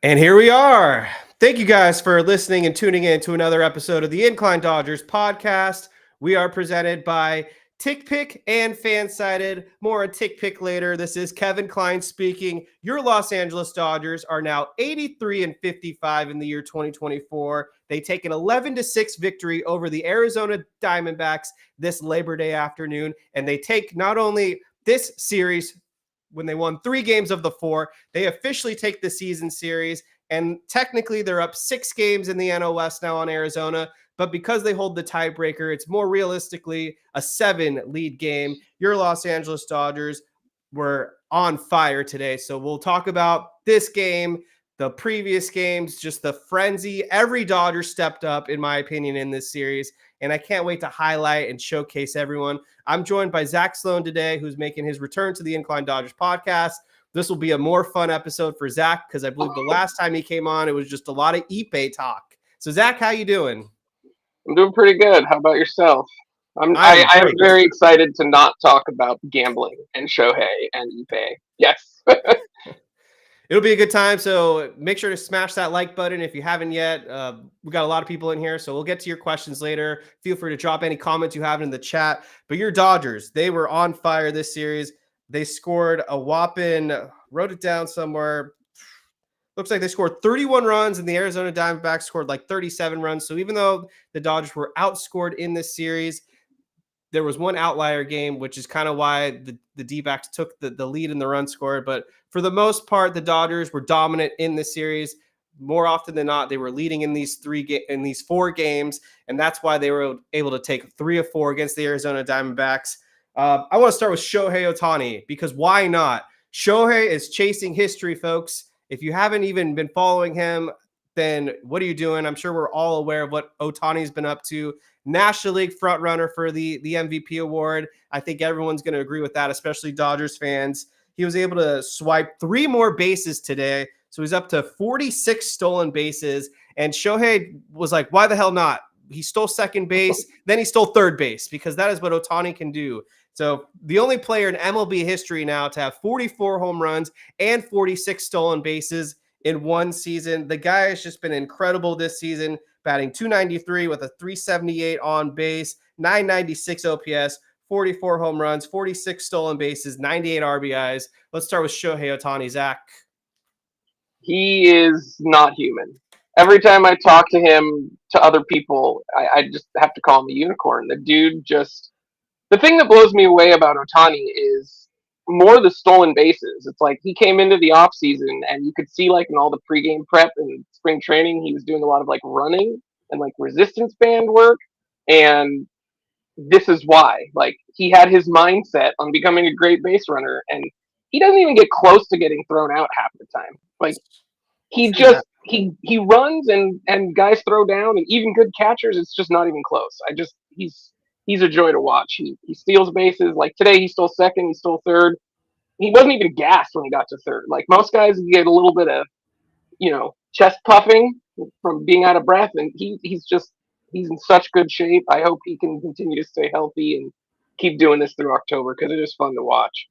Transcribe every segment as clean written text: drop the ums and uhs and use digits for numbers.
And here we are. Thank you guys for listening and tuning in to another episode of the Incline Dodgers podcast. We are presented by Tick Pick and Fansided. More on Tick Pick later. This is Kevin Klein speaking. Your Los Angeles Dodgers are now 83-55 in the year 2024. They take an 11-6 victory over the Arizona Diamondbacks this Labor Day afternoon, and they take not only this series when they won 3 games of the 4, they officially take the season series, and technically they're up 6 games in the NL West now on Arizona, but because they hold the tiebreaker, it's more realistically a 7-lead game. Your Los Angeles Dodgers were on fire today, so we'll talk about this game, the previous games, just the frenzy. Every Dodger stepped up, in my opinion, in this series, and I can't wait to highlight and showcase everyone. I'm joined by Zach Sloan today, who's making his return to the Incline Dodgers podcast. This will be a more fun episode for Zach because I believe the last time he came on, it was just a lot of Ippei talk. So, Zach, how you doing? I'm doing pretty good. How about yourself? I am very excited to not talk about gambling and Shohei and Ippei. Yes. It'll be a good time, so make sure to smash that like button if you haven't yet. We got a lot of people in here, so we'll get to your questions later. Feel free to drop any comments you have in the chat. But your Dodgers, they were on fire this series. They scored a whopping, wrote it down somewhere, looks like they scored 31 runs, and the Arizona Diamondbacks scored like 37 runs. So even though the Dodgers were outscored in this series, there was one outlier game, which is kind of why the D-backs took the lead in the run score. But for the most part, the Dodgers were dominant in this series. More often than not, they were leading in these 4 games, and that's why they were able to take 3 of 4 against the Arizona Diamondbacks. I want to start with Shohei Ohtani because why not? Shohei is chasing history, folks. If you haven't even been following him, then what are you doing? I'm sure we're all aware of what Ohtani's been up to. National League frontrunner for the MVP award. I think everyone's going to agree with that, especially Dodgers fans. He was able to swipe 3 more bases today, so he's up to 46 stolen bases. And Shohei was like, why the hell not? He stole second base, then he stole third base because that is what Ohtani can do. So the only player in MLB history now to have 44 home runs and 46 stolen bases in one season. The guy has just been incredible this season, batting .293 with a .378 on base, .996 OPS, 44 home runs, 46 stolen bases, 98 RBIs. Let's start with Shohei Ohtani. Zach. He is not human. Every time I talk to him, to other people, I just have to call him a unicorn. The dude just... The thing that blows me away about Ohtani is more the stolen bases. It's like he came into the off season and you could see like in all the pregame prep and spring training, he was doing a lot of like running and like resistance band work. And this is why, like, he had his mindset on becoming a great base runner, and he doesn't even get close to getting thrown out half the time. Like, he just he runs and guys throw down, and even good catchers, it's just not even close. He's a joy to watch. He steals bases. Like today, he stole second, he stole third. He wasn't even gassed when he got to third. Like most guys, get a little bit of, chest puffing from being out of breath, and he's in such good shape. I hope he can continue to stay healthy and keep doing this through October because it is fun to watch.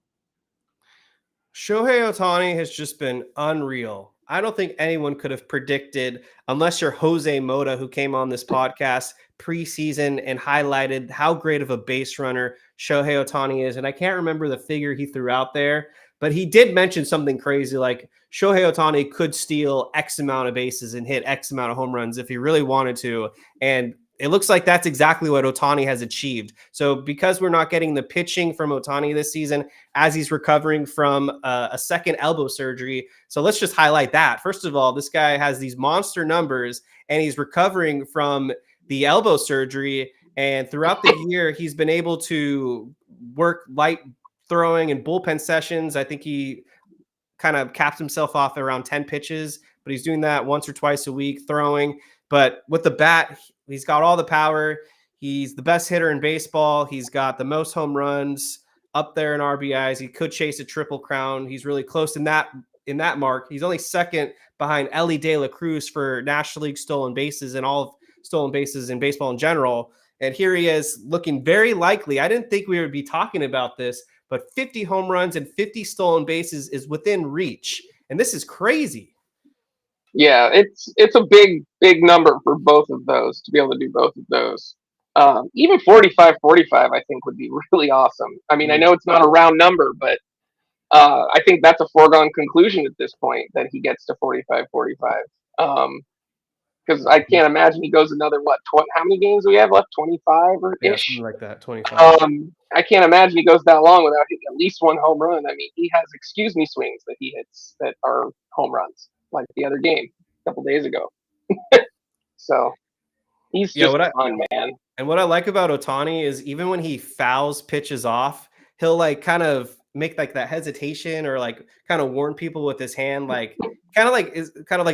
Shohei Ohtani has just been unreal. I don't think anyone could have predicted, unless you're Jose Mota, who came on this podcast preseason and highlighted how great of a base runner Shohei Ohtani is. And I can't remember the figure he threw out there, but he did mention something crazy like Shohei Ohtani could steal X amount of bases and hit X amount of home runs if he really wanted to. And it looks like that's exactly what Ohtani has achieved. So because we're not getting the pitching from Ohtani this season as he's recovering from a second elbow surgery. So let's just highlight that. First of all, this guy has these monster numbers and he's recovering from the elbow surgery. And throughout the year, he's been able to work light throwing and bullpen sessions. I think he kind of caps himself off around 10 pitches, but he's doing that once or twice a week throwing. But with the bat, he's got all the power. He's the best hitter in baseball. He's got the most home runs up there in RBIs. He could chase a triple crown. He's really close in that mark. He's only second behind Elly De La Cruz for National League stolen bases and all of stolen bases in baseball in general. And here he is looking very likely. I didn't think we would be talking about this, but 50 home runs and 50 stolen bases is within reach. And this is crazy. Yeah, it's a big number for both of those to be able to do both of those. Even 45-45, I think would be really awesome. I mean, I know it's not a round number, but I think that's a foregone conclusion at this point that he gets to 45-45. Because I can't imagine he goes another how many games do we have left? 25 or Yeah, ish. something like that. 25. I can't imagine he goes that long without hitting at least one home run. I mean, he has excuse me swings that he hits that are home runs, like the other game a couple days ago. So he's just fun, man. And what I like about Ohtani is even when he fouls pitches off, he'll like kind of make like that hesitation or like kind of warn people with his hand, like kind of like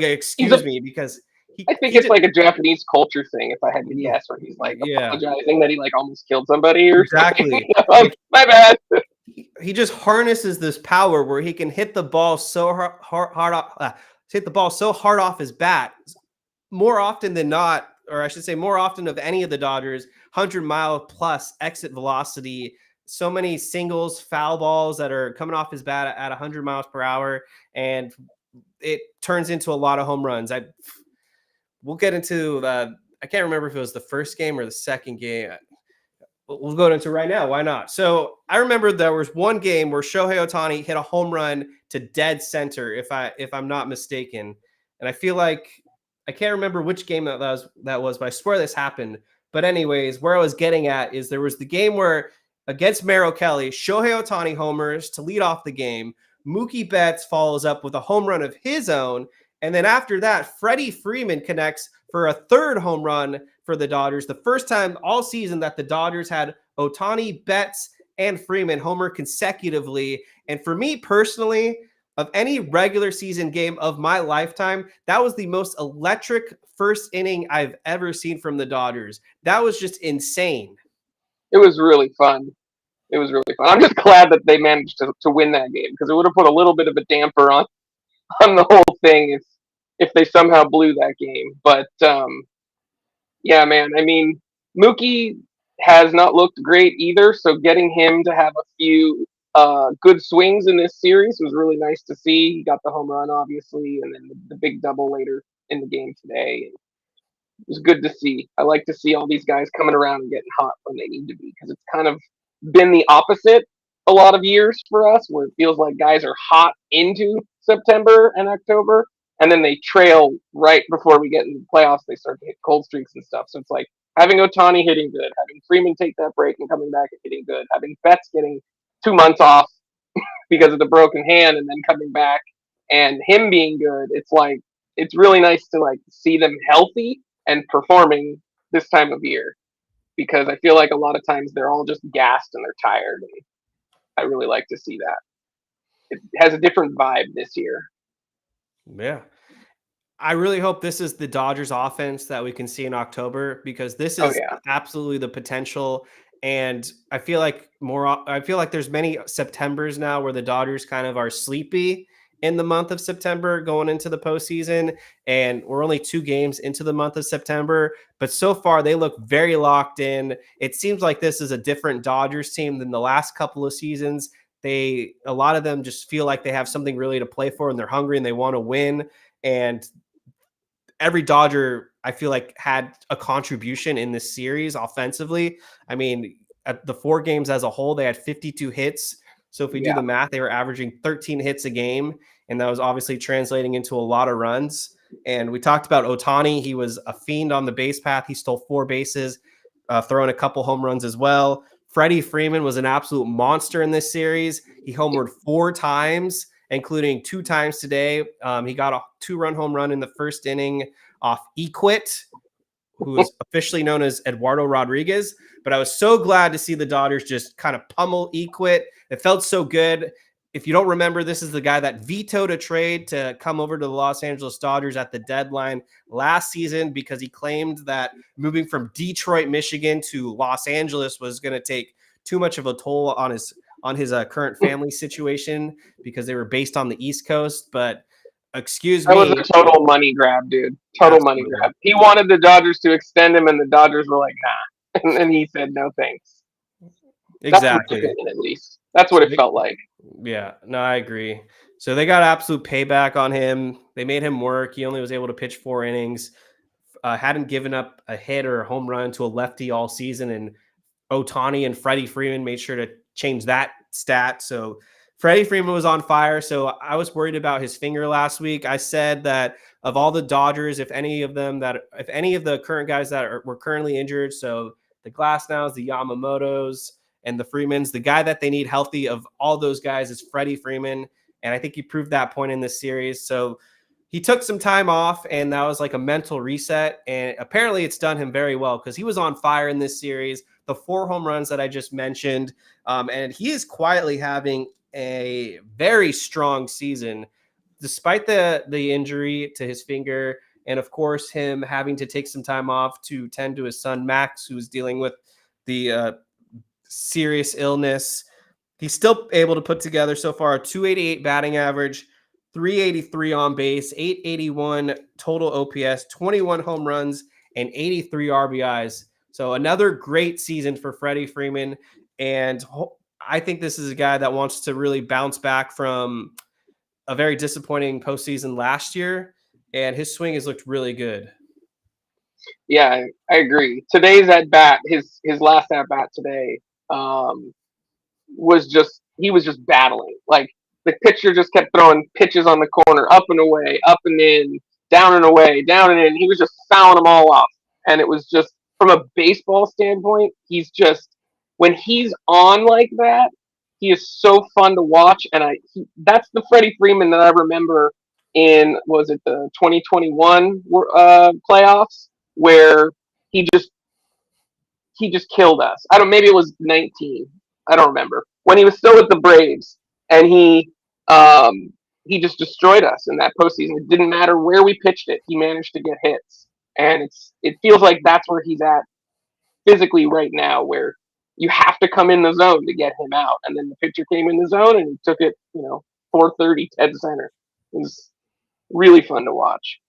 a excuse me, because I think it's like a Japanese culture thing, if I had to guess, where he's like apologizing that he like almost killed somebody or exactly. Like, my bad. He just harnesses this power where he can hit the ball so hit the ball so hard off his bat more often than not, or I should say more often of any of the Dodgers, 100-mile plus exit velocity, so many singles, foul balls that are coming off his bat at 100 miles per hour, and it turns into a lot of home runs. We'll get into I can't remember if it was the first game or the second game. We'll go into it right now. Why not? So I remember there was one game where Shohei Ohtani hit a home run to dead center, if I'm not mistaken. And I feel like I can't remember which game that was, but I swear this happened. But anyways, where I was getting at is there was the game where against Merrill Kelly, Shohei Ohtani homers to lead off the game. Mookie Betts follows up with a home run of his own. And then after that, Freddie Freeman connects for a third home run for the Dodgers. The first time all season that the Dodgers had Ohtani, Betts, and Freeman homer consecutively. And for me personally, of any regular season game of my lifetime, that was the most electric first inning I've ever seen from the Dodgers. That was just insane. It was really fun. It was really fun. I'm just glad that they managed to win that game, because it would have put a little bit of a damper on the whole thing if they somehow blew that game. But yeah, man. I mean, Mookie has not looked great either, so getting him to have a few good swings in this series was really nice to see. He got the home run, obviously, and then the big double later in the game today. It was good to see. I like to see all these guys coming around and getting hot when they need to be, because it's kind of been the opposite a lot of years for us, where it feels like guys are hot into September and October, and then they trail right before we get into the playoffs. They start to hit cold streaks and stuff. So it's like having Ohtani hitting good, having Freeman take that break and coming back and hitting good, having Betts getting 2 months off because of the broken hand and then coming back, and him being good. It's like, it's really nice to like see them healthy and performing this time of year, because I feel like a lot of times they're all just gassed and they're tired, and I really like to see that. It has a different vibe this year. Yeah. I really hope this is the Dodgers offense that we can see in October, because this is absolutely the potential. And I feel like there's many Septembers now where the Dodgers kind of are sleepy in the month of September going into the postseason. And we're only 2 games into the month of September, but so far they look very locked in. It seems like this is a different Dodgers team than the last couple of seasons. A lot of them just feel like they have something really to play for, and they're hungry and they want to win. And every Dodger, I feel like, had a contribution in this series offensively. I mean, at the 4 games as a whole, they had 52 hits. So if we do the math, they were averaging 13 hits a game, and that was obviously translating into a lot of runs. And we talked about Ohtani. He was a fiend on the base path. He stole 4 bases, throwing a couple home runs as well. Freddie Freeman was an absolute monster in this series. He homered 4 times, including 2 times today. He got a 2-run home run in the first inning off Equit, who is officially known as Eduardo Rodriguez. But I was so glad to see the Dodgers just kind of pummel Equit. It felt so good. If you don't remember, this is the guy that vetoed a trade to come over to the Los Angeles Dodgers at the deadline last season, because he claimed that moving from Detroit, Michigan to Los Angeles was going to take too much of a toll on his current family situation, because they were based on the East Coast. But excuse me. That was a total money grab, dude. Total money grab. He wanted the Dodgers to extend him, and the Dodgers were like, nah. And he said, no thanks. Exactly. At least. That's what it felt like. Yeah, no, I agree. So they got absolute payback on him. They made him work. He only was able to pitch 4 innings. Hadn't given up a hit or a home run to a lefty all season, and Ohtani and Freddie Freeman made sure to change that stat. So Freddie Freeman was on fire. So I was worried about his finger last week. I said that of all the Dodgers, if any of the current guys that were currently injured, so the Glasnows, the Yamamotos, and the Freemans, the guy that they need healthy of all those guys is Freddie Freeman. And I think he proved that point in this series. So he took some time off, and that was like a mental reset. And apparently it's done him very well because he was on fire in this series. The 4 home runs that I just mentioned. And he is quietly having a very strong season, despite the injury to his finger. And of course, him having to take some time off to tend to his son, Max, who's dealing with the serious illness. He's still able to put together so far a 288 batting average, 383 on base, 881 total OPS, 21 home runs, and 83 RBIs. So another great season for Freddie Freeman. And I think this is a guy that wants to really bounce back from a very disappointing postseason last year. And his swing has looked really good. Yeah, I agree. Today's at bat, his last at bat today, was just battling. Like the pitcher just kept throwing pitches on the corner, up and away, up and in, down and away, down and in. He was just fouling them all off. And it was just from a baseball standpoint, when he's on like that, he is so fun to watch. And that's the Freddie Freeman that I remember in, was it the 2021 playoffs, where he just killed us. I don't, maybe it was 19. I don't remember, when he was still with the Braves, and he just destroyed us in that postseason. It didn't matter where we pitched it; he managed to get hits, and it feels like that's where he's at physically right now, where you have to come in the zone to get him out, and then the pitcher came in the zone and he took it, 430 dead center. It was really fun to watch.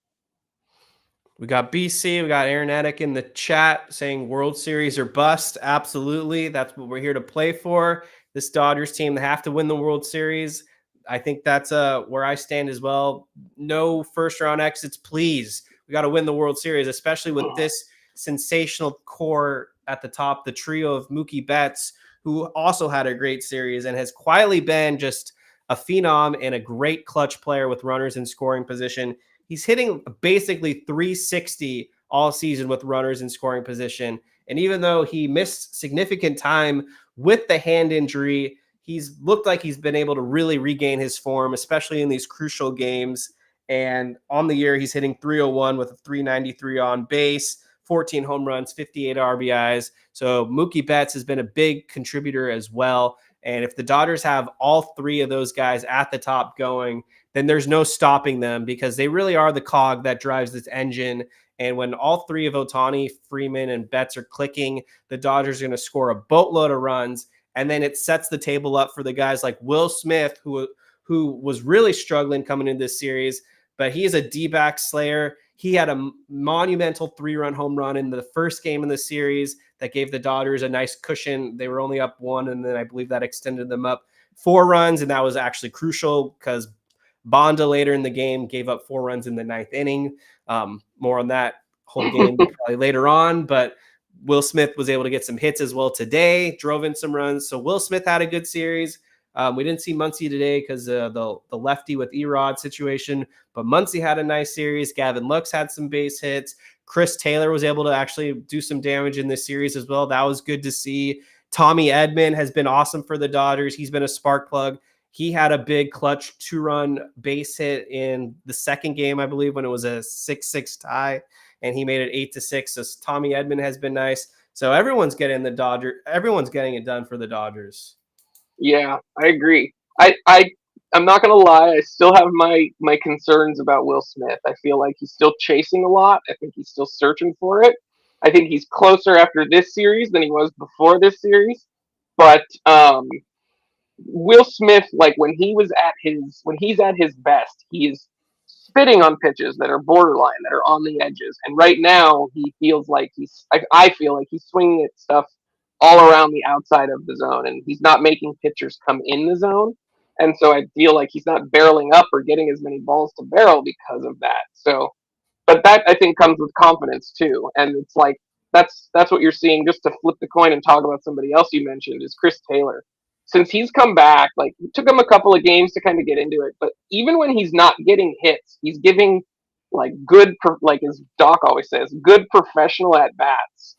We got BC, we got Aaron Edick in the chat saying World Series or bust. Absolutely. That's what we're here to play for. This Dodgers team, they have to win the World Series. I think that's where I stand as well. No first round exits, please. We got to win the World Series, especially with this sensational core at the top, the trio of Mookie Betts, who also had a great series and has quietly been just a phenom and a great clutch player with runners in scoring position. He's hitting basically 360 all season with runners in scoring position. And even though he missed significant time with the hand injury, he's looked like he's been able to really regain his form, especially in these crucial games. And on the year, he's hitting 301 with a 393 on base, 14 home runs, 58 RBIs. So Mookie Betts has been a big contributor as well. And if the Dodgers have all 3 of those guys at the top going, then there's no stopping them, because they really are the cog that drives this engine. And when all 3 of Ohtani, Freeman, and Betts are clicking, the Dodgers are going to score a boatload of runs. And then it sets the table up for the guys like Will Smith, who was really struggling coming into this series, but he is a D-backs slayer. He had a monumental 3-run home run in the first game of the series that gave the Dodgers a nice cushion. They were only up 1, and then I believe that extended them up 4 runs, and that was actually crucial because Bonda later in the game gave up 4 runs in the 9th inning. More on that whole game probably later on, but Will Smith was able to get some hits as well today, drove in some runs. So Will Smith had a good series. We didn't see Muncy today because the lefty with Erod situation, but Muncy had a nice series. Gavin Lux had some base hits. Chris Taylor was able to actually do some damage in this series as well. That was good to see. Tommy Edman has been awesome for the Dodgers. He's been a spark plug. He had a big clutch 2-run base hit in the second game, I believe, when it was a 6-6 tie, and he made it 8-6. So Tommy Edman has been nice. So everyone's getting it done for the Dodgers. Yeah, I agree. I'm not gonna lie. I still have my concerns about Will Smith. I feel like he's still chasing a lot. I think he's still searching for it. I think he's closer after this series than he was before this series. But Will Smith, like when he's at his best, he is spitting on pitches that are borderline, that are on the edges. And right now, he feels like I feel like he's swinging at stuff all around the outside of the zone, and he's not making pitchers come in the zone. And so I feel like he's not barreling up or getting as many balls to barrel because of that. So, but that I think comes with confidence too. And it's like that's what you're seeing. Just to flip the coin and talk about somebody else you mentioned is Chris Taylor. Since he's come back, like it took him a couple of games to kind of get into it, but even when he's not getting hits, he's giving like like as Doc always says, good professional at bats.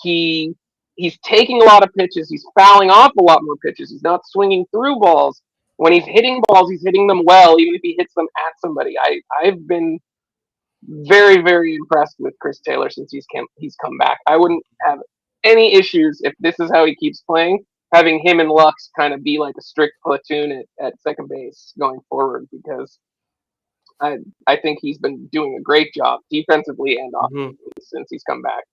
He he's taking a lot of pitches. He's fouling off a lot more pitches. He's not swinging through balls. When he's hitting balls, he's hitting them well, even if he hits them at somebody. I've been very, very impressed with Chris Taylor since he's come back. I wouldn't have any issues if this is how he keeps playing, having him and Lux kind of be like a strict platoon at second base going forward, because I think he's been doing a great job defensively and offensively since he's come back.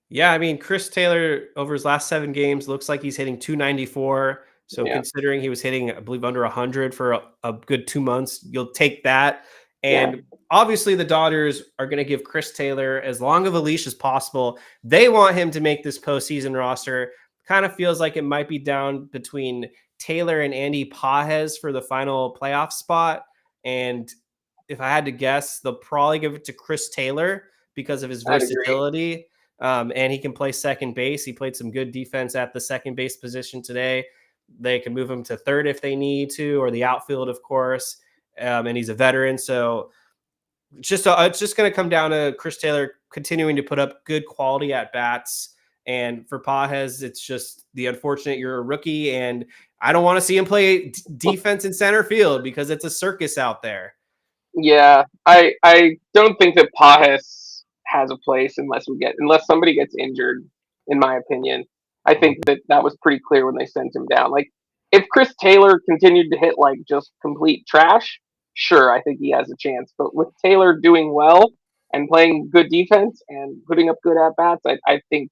Yeah, I mean, Chris Taylor over his last 7 games looks like he's hitting 294. So considering he was hitting, I believe, under 100 for a good 2 months, you'll take that. And obviously the Dodgers are going to give Chris Taylor as long of a leash as possible. They want him to make this postseason roster. Kind of feels like it might be down between Taylor and Andy Pages for the final playoff spot. And if I had to guess, they'll probably give it to Chris Taylor because of his versatility. And he can play second base. He played some good defense at the second base position today. They can move him to third if they need to, or the outfield, of course. And he's a veteran. So it's just going to come down to Chris Taylor continuing to put up good quality at bats. And for Pages, it's just the unfortunate you're a rookie, and I don't want to see him play defense in center field because it's a circus out there. Yeah, I don't think that Pages has a place unless somebody gets injured, in my opinion. I think that was pretty clear when they sent him down. Like, if Chris Taylor continued to hit like just complete trash, sure, I think he has a chance. But with Taylor doing well and playing good defense and putting up good at bats, I think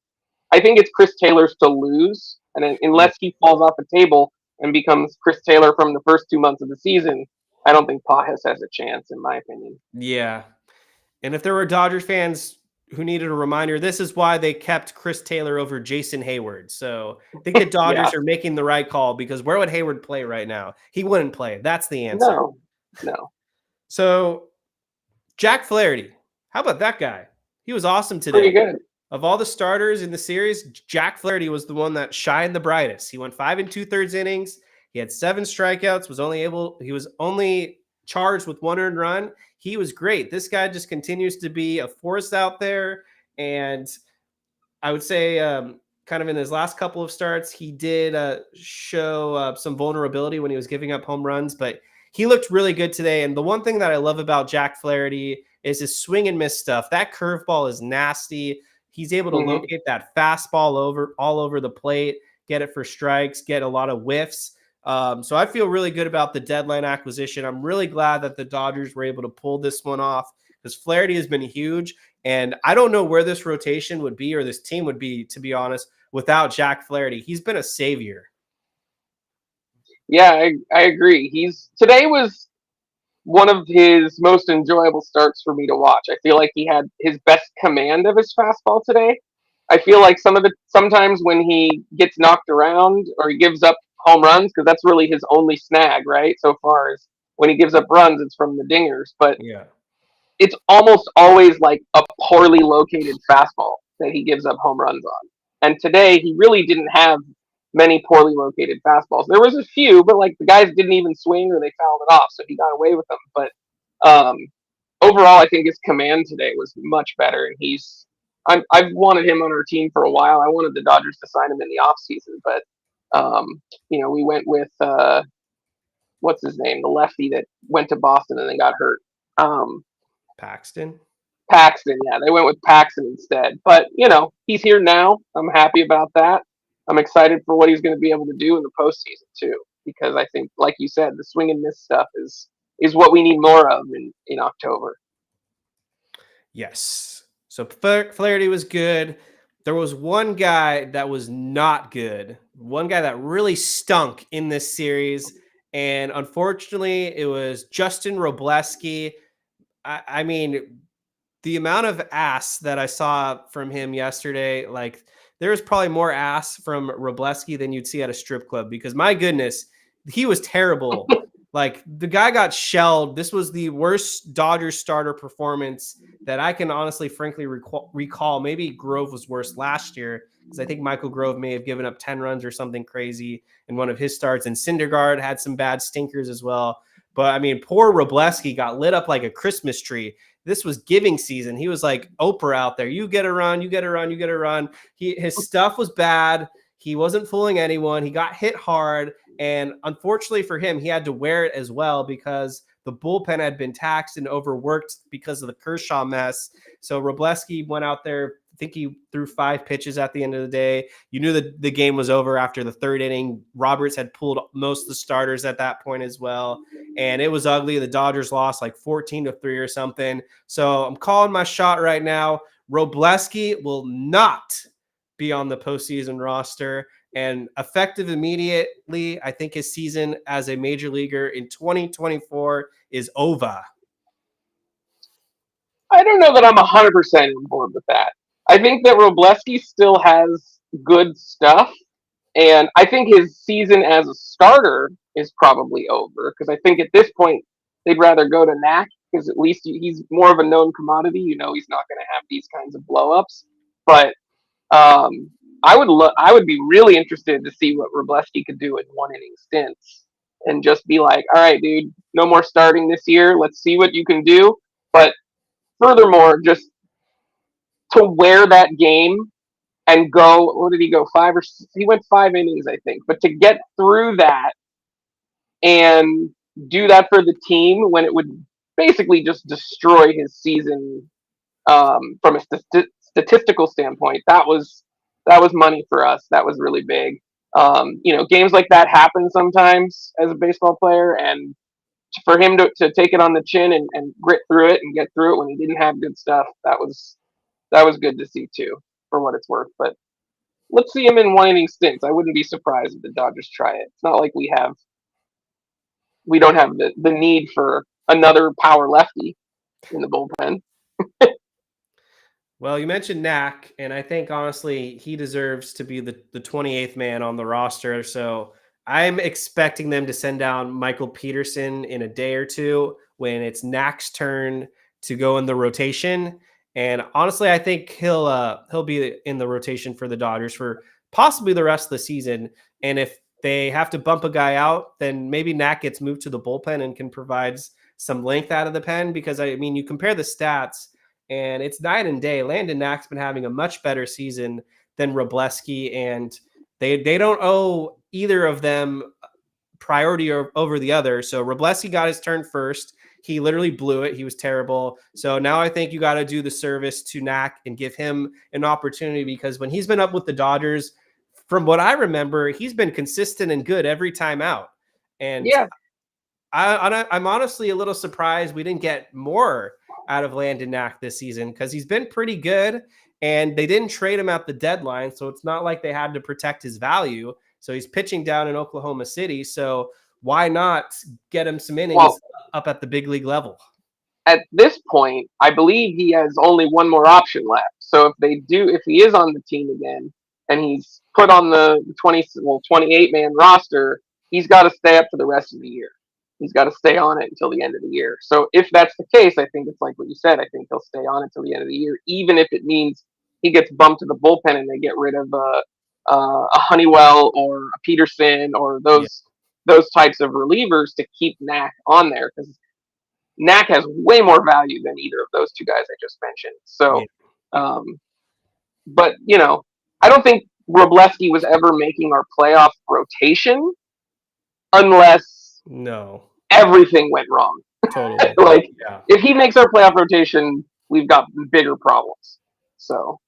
it's Chris Taylor's to lose. And unless he falls off the table and becomes Chris Taylor from the first 2 months of the season, I don't think Pages has a chance, in my opinion. Yeah. And if there were Dodgers fans who needed a reminder, this is why they kept Chris Taylor over Jason Hayward. So I think the Dodgers are making the right call, because where would Hayward play right now? He wouldn't play. That's the answer. No. So Jack Flaherty, how about that guy? He was awesome today. Pretty good. Of all the starters in the series, Jack Flaherty was the one that shined the brightest. He went 5 2/3 innings. He had 7 strikeouts, he was only charged with 1 earned run. He was great. This guy just continues to be a force out there. And I would say kind of in his last couple of starts, he did show some vulnerability when he was giving up home runs, but he looked really good today. And the one thing that I love about Jack Flaherty is his swing and miss stuff. That curveball is nasty. He's able to locate that fastball all over the plate, get it for strikes, get a lot of whiffs. So I feel really good about the deadline acquisition. I'm really glad that the Dodgers were able to pull this one off, because Flaherty has been huge. And I don't know where this rotation would be, or this team would be, to be honest, without Jack Flaherty. He's been a savior. Yeah, I agree. Today was one of his most enjoyable starts for me to watch. I feel like he had his best command of his fastball today. I feel like sometimes when he gets knocked around or he gives up home runs, because that's really his only snag, right? So far as when he gives up runs, it's from the dingers. But it's almost always like a poorly located fastball that he gives up home runs on. And today he really didn't have many poorly located fastballs. There was a few, but like the guys didn't even swing or they fouled it off, so he got away with them. But overall, I think his command today was much better, and I've wanted him on our team for a while. I wanted the Dodgers to sign him in the offseason, but we went with what's his name, the lefty that went to Boston and then got hurt. Paxton, yeah, they went with Paxton instead. But he's here now. I'm happy about that. I'm excited for what he's going to be able to do in the postseason too, because I think, like you said, the swing and miss stuff is what we need more of in October. Yes. So Flaherty was good. There was one guy that was not good. One guy that really stunk in this series. And unfortunately, it was Justin Robleski. I mean, the amount of ass that I saw from him yesterday, like, there was probably more ass from Robleski than you'd see at a strip club, because my goodness, he was terrible. Like, the guy got shelled. This was the worst Dodgers starter performance that I can honestly, frankly recall. Maybe Grove was worse last year, because I think Michael Grove may have given up 10 runs or something crazy in one of his starts. And Syndergaard had some bad stinkers as well. But, I mean, poor Robleski got lit up like a Christmas tree. This was giving season. He was like Oprah out there. You get a run, you get a run, you get a run. His stuff was bad. He wasn't fooling anyone. He got hit hard. And unfortunately for him, he had to wear it as well because the bullpen had been taxed and overworked because of the Kershaw mess. So Robleski went out there. I think he threw 5 pitches at the end of the day. You knew that the game was over after the 3rd inning. Roberts had pulled most of the starters at that point as well. And it was ugly. The Dodgers lost like 14-3 or something. So I'm calling my shot right now. Robleski will not be on the postseason roster. And effective immediately, I think his season as a major leaguer in 2024 is over. I don't know that I'm 100% on board with that. I think that Robleski still has good stuff, and I think his season as a starter is probably over, because I think at this point they'd rather go to Knack, because at least he's more of a known commodity. He's not going to have these kinds of blowups. But I would be really interested to see what Robleski could do in 1 inning stints, and just be like, all right, dude, no more starting this year. Let's see what you can do. But furthermore, just to wear that game and go, what did he go? He went 5 innings, I think. But to get through that and do that for the team when it would basically just destroy his season, from a statistical standpoint, that was money for us. That was really big. Games like that happen sometimes as a baseball player, and for him to take it on the chin and grit through it and get through it when he didn't have good stuff, that was good to see too, for what it's worth. But let's see him in 1 inning stints. I wouldn't be surprised if the Dodgers try it. It's not like we don't have the need for another power lefty in the bullpen. Well, you mentioned Knack, and I think honestly he deserves to be the 28th man on the roster. So I'm expecting them to send down Michael Peterson in a day or two when it's Knack's turn to go in the rotation. And honestly, I think he'll be in the rotation for the Dodgers for possibly the rest of the season. And if they have to bump a guy out, then maybe Knack gets moved to the bullpen and can provide some length out of the pen. Because I mean, you compare the stats, and it's night and day. Landon Knack's been having a much better season than Robleski, and they don't owe either of them priority over the other. So Robleski got his turn first. He literally blew it. He was terrible. So now I think you got to do the service to Knack and give him an opportunity, because when he's been up with the Dodgers, from what I remember, he's been consistent and good every time out. And yeah, I'm honestly a little surprised we didn't get more out of Landon Knack this season, because he's been pretty good, and they didn't trade him at the deadline. So it's not like they had to protect his value. So he's pitching down in Oklahoma City. So why not get him some innings up at the big league level? At this point, I believe he has only one more option left. So if he is on the team again and he's put on the 28-man roster, he's got to stay up for the rest of the year. He's got to stay on it until the end of the year. So if that's the case, I think it's like what you said. I think he'll stay on until the end of the year, even if it means he gets bumped to the bullpen and they get rid of a Honeywell or a Peterson or those types of relievers to keep Knack on there, because Knack has way more value than either of those two guys I just mentioned. So, but I don't think Robleski was ever making our playoff rotation unless everything went wrong. Totally. If he makes our playoff rotation, we've got bigger problems. So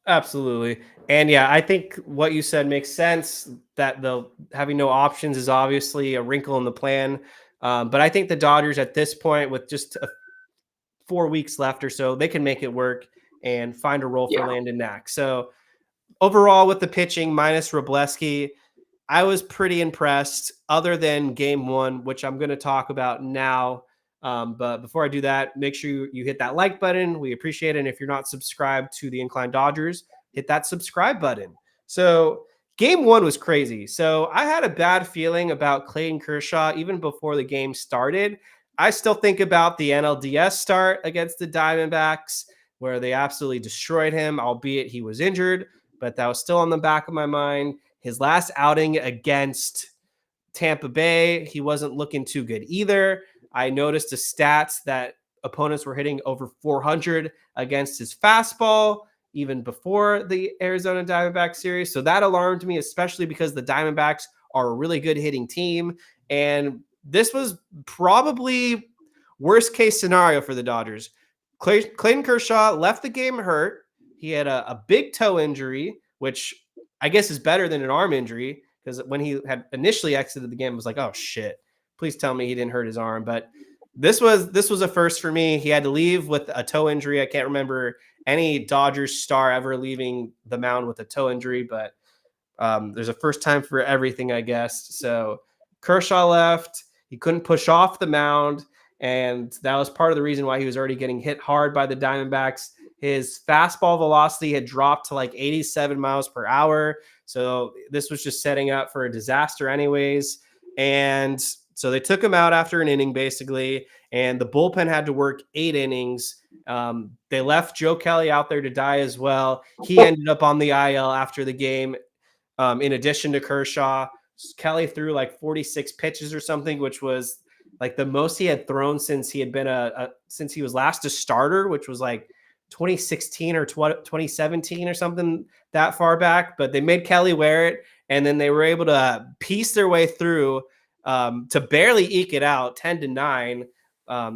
absolutely. And I think what you said makes sense, that having no options is obviously a wrinkle in the plan. But I think the Dodgers at this point, with just 4 weeks left or so, they can make it work and find a role for Landon Knack. So overall, with the pitching minus Robleski, I was pretty impressed, other than game 1, which I'm going to talk about now. But before I do that, make sure you hit that like button. We appreciate it. And if you're not subscribed to the Inclined Dodgers, hit that subscribe button. So Game 1 was crazy. So I had a bad feeling about Clayton Kershaw even before the game started. I still think about the NLDS start against the Diamondbacks where they absolutely destroyed him, albeit he was injured, but that was still on the back of my mind. His last outing against Tampa Bay, he wasn't looking too good either. I noticed the stats that opponents were hitting over 400 against his fastball even before the Arizona Diamondbacks series. So that alarmed me, especially because the Diamondbacks are a really good hitting team. And this was probably worst case scenario for the Dodgers. Clayton Kershaw left the game hurt. He had a big toe injury, which I guess is better than an arm injury because when he had initially exited the game, it was like, oh shit, please tell me he didn't hurt his arm. But this was a first for me. He had to leave with a toe injury. I can't remember any Dodgers star ever leaving the mound with a toe injury, but there's a first time for everything, I guess. So Kershaw left. He couldn't push off the mound, and that was part of the reason why he was already getting hit hard by the Diamondbacks. His fastball velocity had dropped to like 87 miles per hour. So this was just setting up for a disaster anyways. And so they took him out after an inning, basically, and the bullpen had to work 8 innings. They left Joe Kelly out there to die as well. He ended up on the IL after the game. In addition to Kershaw, Kelly threw like 46 pitches or something, which was like the most he had thrown since he had been since he was last a starter, which was like 2016 or 2017 or something that far back. But they made Kelly wear it, and then they were able to piece their way through to barely eke it out 10-9.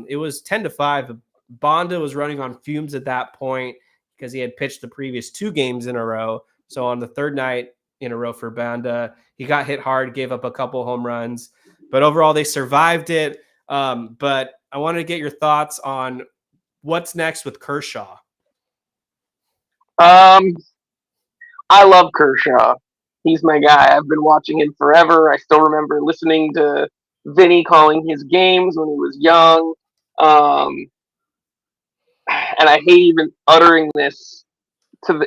It was 10-5. Bonda was running on fumes at that point because he had pitched the previous 2 games in a row. So on the third night in a row for Bonda, he got hit hard, gave up a couple home runs, but overall they survived it. But I wanted to get your thoughts on what's next with Kershaw. I love Kershaw. He's my guy. I've been watching him forever. I still remember listening to Vinny calling his games when he was young. And I hate even uttering this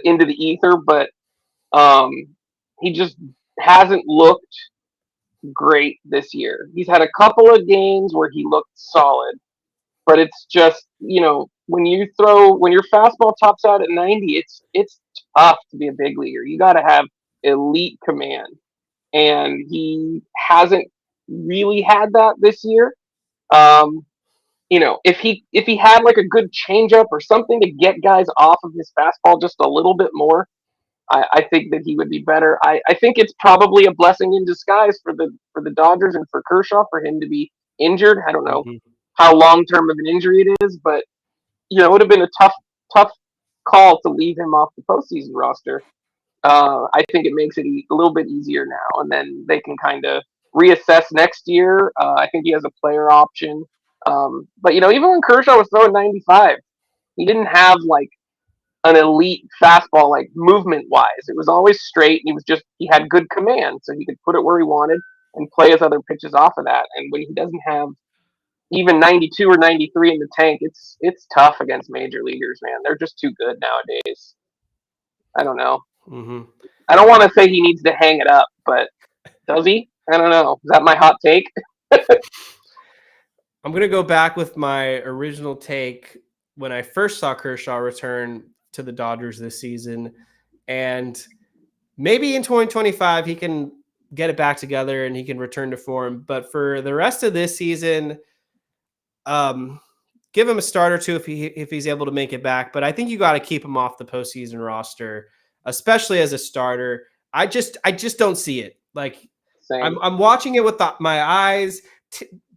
into the ether, but he just hasn't looked great this year. He's had a couple of games where he looked solid, but it's just, when your fastball tops out at 90, it's tough to be a big leaguer. You got to have elite command, and he hasn't really had that this year. If he had like a good changeup or something to get guys off of his fastball just a little bit more, I think that he would be better. I think it's probably a blessing in disguise for the Dodgers and for Kershaw for him to be injured. I don't know how long term of an injury it is, but it would have been a tough call to leave him off the postseason roster. I think it makes it a little bit easier now, and then they can kind of reassess next year. I think he has a player option. But even when Kershaw was throwing 95, he didn't have like an elite fastball, like movement wise. It was always straight. He had good command, so he could put it where he wanted and play his other pitches off of that. And when he doesn't have even 92 or 93 in the tank, it's tough against major leaguers, man. They're just too good nowadays. I don't know. Mm-hmm. I don't want to say he needs to hang it up, but does he? I don't know. Is that my hot take? I'm going to go back with my original take when I first saw Kershaw return to the Dodgers this season. And maybe in 2025, he can get it back together and he can return to form. But for the rest of this season, give him a start or two if he's able to make it back. But I think you got to keep him off the postseason roster, especially as a starter. I just don't see it. Like I'm watching it with my eyes.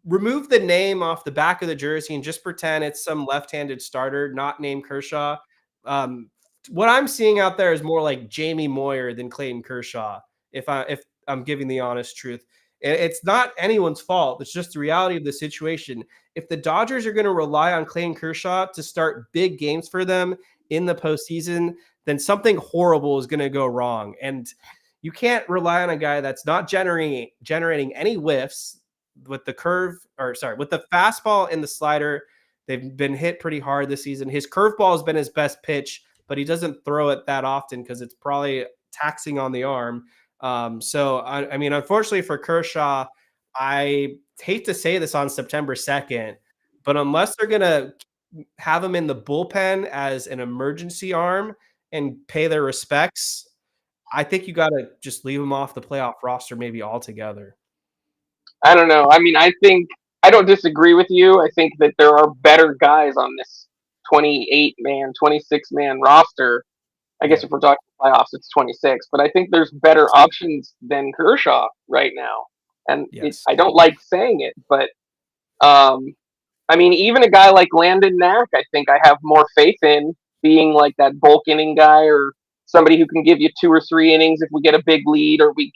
Remove the name off the back of the jersey and just pretend it's some left-handed starter, not named Kershaw. What I'm seeing out there is more like Jamie Moyer than Clayton Kershaw. If I'm giving the honest truth, it's not anyone's fault. It's just the reality of the situation. If the Dodgers are going to rely on Clayton Kershaw to start big games for them in the postseason, then something horrible is going to go wrong. And you can't rely on a guy that's not generating any whiffs with the with the fastball and the slider. They've been hit pretty hard this season. His curveball has been his best pitch, but he doesn't throw it that often because it's probably taxing on the arm. So I mean, unfortunately for Kershaw, I hate to say this on September 2nd, but unless they're gonna have him in the bullpen as an emergency arm and pay their respects, I think you got to just leave him off the playoff roster maybe altogether. I don't know. I mean, I think I don't disagree with you. I think that there are better guys on this 28-man, 26-man roster. I guess Yeah. if we're talking playoffs, it's 26. But I think there's better options than Kershaw right now. And Yes. I don't like saying it, but um, I mean, even a guy like Landon Knack, I think I have more faith in being like that bulk inning guy or somebody who can give you 2 or 3 innings if we get a big lead or we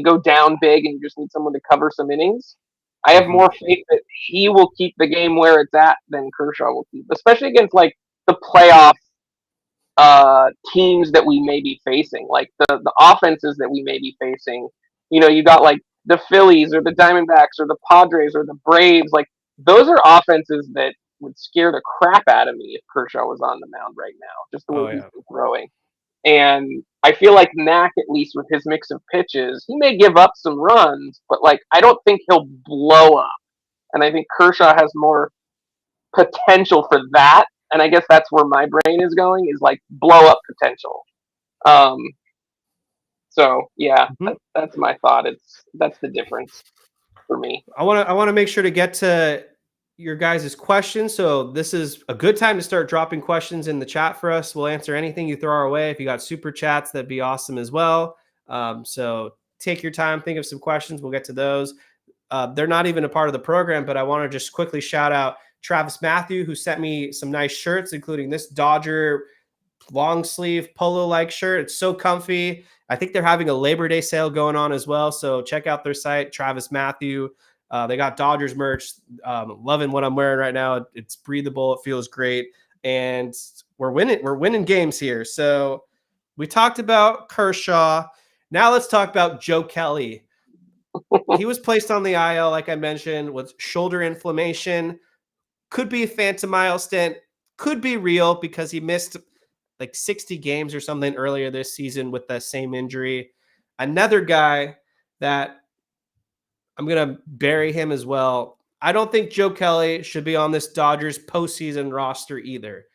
go down big and you just need someone to cover some innings. I have Mhm. more faith that he will keep the game where it's at than Kershaw will keep, especially against like the playoff teams that we may be facing, like the offenses that we may be facing. You know, you got like the Phillies or the Diamondbacks or the Padres or the Braves. Like those are offenses that would scare the crap out of me if Kershaw was on the mound right now, just the way Oh he's yeah. been throwing. And I feel like Knack, at least with his mix of pitches, he may give up some runs, but like I don't think he'll blow up. And I think Kershaw has more potential for that. And I guess that's where my brain is going, is like blow up potential. Um, so yeah, Mhm. that's my thought. That's the difference for me. I want to make sure to get to your guys' questions. So this is a good time to start dropping questions in the chat for us. We'll answer anything you throw our way. If you got super chats, that'd be awesome as well. So take your time, think of some questions. We'll get to those. They're not even a part of the program, but I want to just quickly shout out Travis Matthew, who sent me some nice shirts, including this Dodger long sleeve polo like shirt. It's so comfy. I think they're having a Labor Day sale going on as well. So check out their site, Travis Matthew. They got Dodgers merch. Loving what I'm wearing right now. It's breathable. It feels great. And we're winning. We're winning games here. So we talked about Kershaw. Now let's talk about Joe Kelly. He was placed on the IL, like I mentioned, with shoulder inflammation. Could be a phantom mile stent. Could be real because he missed like 60 games or something earlier this season with that same injury. Another guy that I'm going to bury him as well. I don't think Joe Kelly should be on this Dodgers postseason roster either.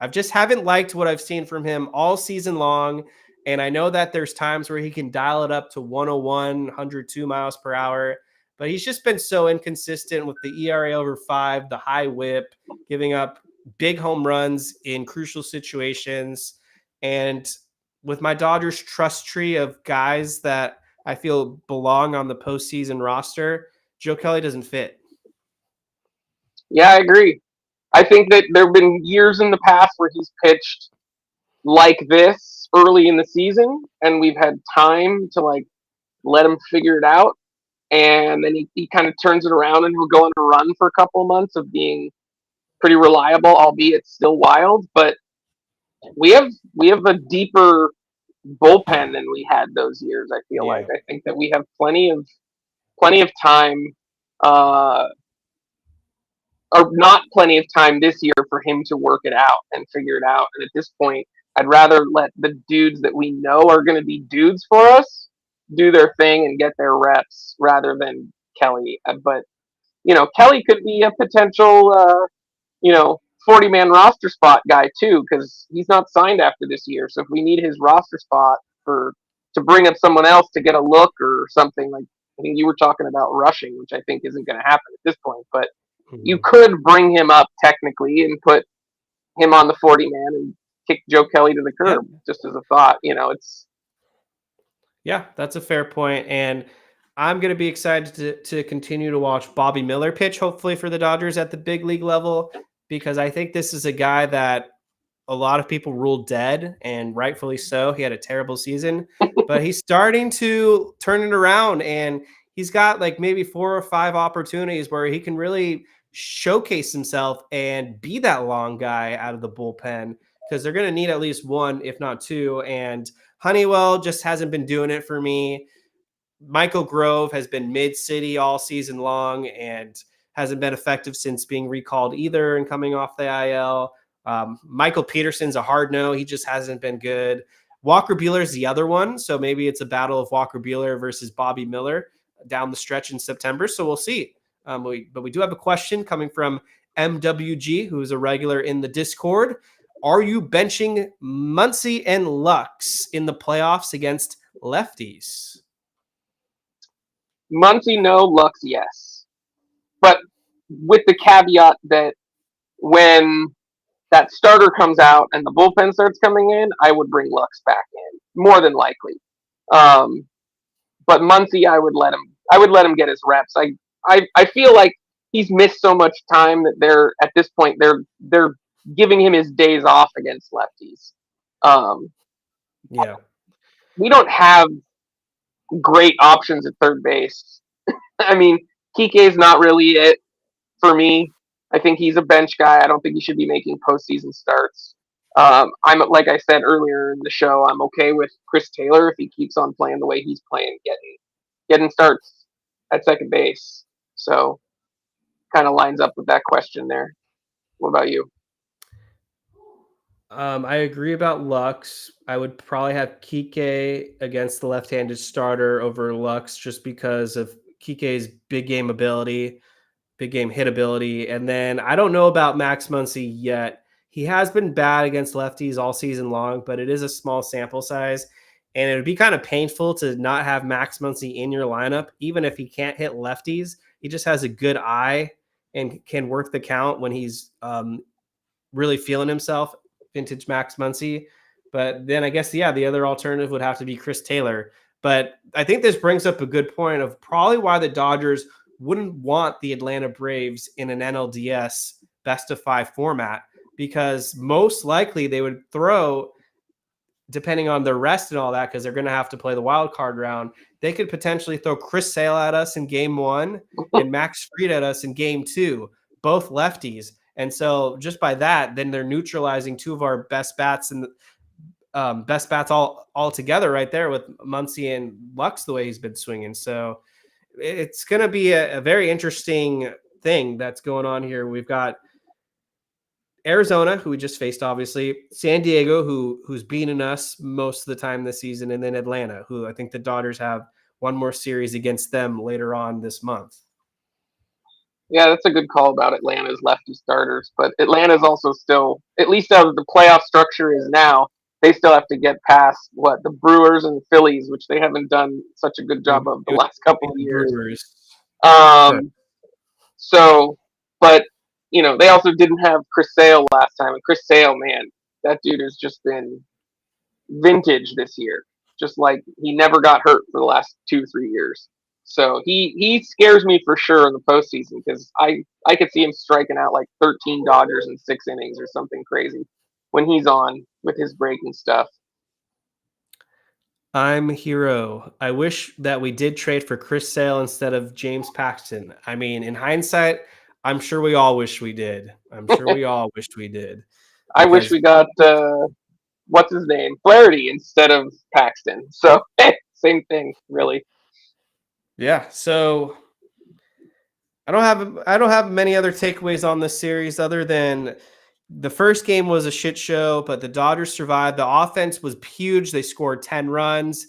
I just haven't liked what I've seen from him all season long. And I know that there's times where he can dial it up to 101, 102 miles per hour, but he's just been so inconsistent with the ERA over 5, the high whip, giving up big home runs in crucial situations. And with my Dodgers trust tree of guys that I feel belong on the postseason roster, Joe Kelly doesn't fit. Yeah, I agree. I think that there have been years in the past where he's pitched like this early in the season, and we've had time to like let him figure it out. And then he kind of turns it around and he'll go on a run for a couple of months of being pretty reliable, albeit still wild. But we have a deeper bullpen than we had those years. I feel like Yeah. I think that we have plenty of time, uh, or not plenty of time this year for him to work it out and figure it out. And at this point, I'd rather let the dudes that we know are going to be dudes for us do their thing and get their reps rather than Kelly. But Kelly could be a potential, 40-man roster spot guy too, because he's not signed after this year. So if we need his roster spot to bring up someone else to get a look or something, like I think you were talking about rushing, which I think isn't going to happen at this point, but you Mhm. could bring him up technically and put him on the 40-man and kick Joe Kelly to the Yeah. curb, just as a thought. It's Yeah, that's a fair point. And I'm going to be excited to continue to watch Bobby Miller pitch, hopefully, for the Dodgers at the big league level, because I think this is a guy that a lot of people ruled dead, and rightfully so. He had a terrible season, but he's starting to turn it around, and he's got like maybe 4 or 5 opportunities where he can really showcase himself and be that long guy out of the bullpen, because they're going to need at least one, if not two. And Honeywell just hasn't been doing it for me. Michael Grove has been mid-city all season long and hasn't been effective since being recalled either and coming off the IL. Michael Peterson's a hard no. He just hasn't been good. Walker Buehler is the other one. So maybe it's a battle of Walker Buehler versus Bobby Miller down the stretch in September. So we'll see. But we do have a question coming from MWG, who is a regular in the Discord. Are you benching Muncy and Lux in the playoffs against lefties? Muncy, no. Lux, yes. But with the caveat that when that starter comes out and the bullpen starts coming in, I would bring Lux back in, more than likely. But Muncy, I would let him get his reps. I feel like he's missed so much time that they're at this point they're giving him his days off against lefties. Yeah, we don't have great options at third base. I mean, Kike is not really it for me. I think he's a bench guy. I don't think he should be making postseason starts. I'm like I said earlier in the show, I'm okay with Chris Taylor if he keeps on playing the way he's playing, getting starts at second base. So, kind of lines up with that question there. What about you? I agree about Lux. I would probably have Kike against the left-handed starter over Lux just because of Kike's big game ability, big game hit ability. And then I don't know about Max Muncy yet. He has been bad against lefties all season long, but it is a small sample size. And it would be kind of painful to not have Max Muncy in your lineup, even if he can't hit lefties. He just has a good eye and can work the count when he's really feeling himself. Vintage Max Muncy. But then I guess, the other alternative would have to be Chris Taylor. But I think this brings up a good point of probably why the Dodgers wouldn't want the Atlanta Braves in an NLDS best of 5 format, because most likely they would throw, depending on their rest and all that, because they're going to have to play the wild card round, they could potentially throw Chris Sale at us in game 1 and Max Fried at us in game 2, both lefties. And so just by that, then they're neutralizing 2 of our best bats and best bats all together right there with Muncy and Lux the way he's been swinging. So it's going to be a very interesting thing that's going on here. We've got Arizona, who we just faced, obviously, San Diego, who's beaten us most of the time this season, and then Atlanta, who I think the Dodgers have one more series against them later on this month. Yeah, that's a good call about Atlanta's lefty starters, but Atlanta's also still, at least as the playoff structure is now, they still have to get past the Brewers and the Phillies, which they haven't done such a good job of the last couple of years. Brewers. So, but they also didn't have Chris Sale last time, and Chris Sale, man, that dude has just been vintage this year. Just like he never got hurt for the last 2-3 years. So he scares me for sure in the postseason, because I could see him striking out like 13 Dodgers in 6 innings or something crazy when he's on with his breaking stuff. I'm hero. I wish that we did trade for Chris Sale instead of James Paxton. I mean, in hindsight, I'm sure we all wish we did. I wish we got what's his name, Flaherty instead of Paxton. So same thing, really. Yeah, so I don't have many other takeaways on this series other than the first game was a shit show, but the Dodgers survived. The offense was huge. They scored 10 runs.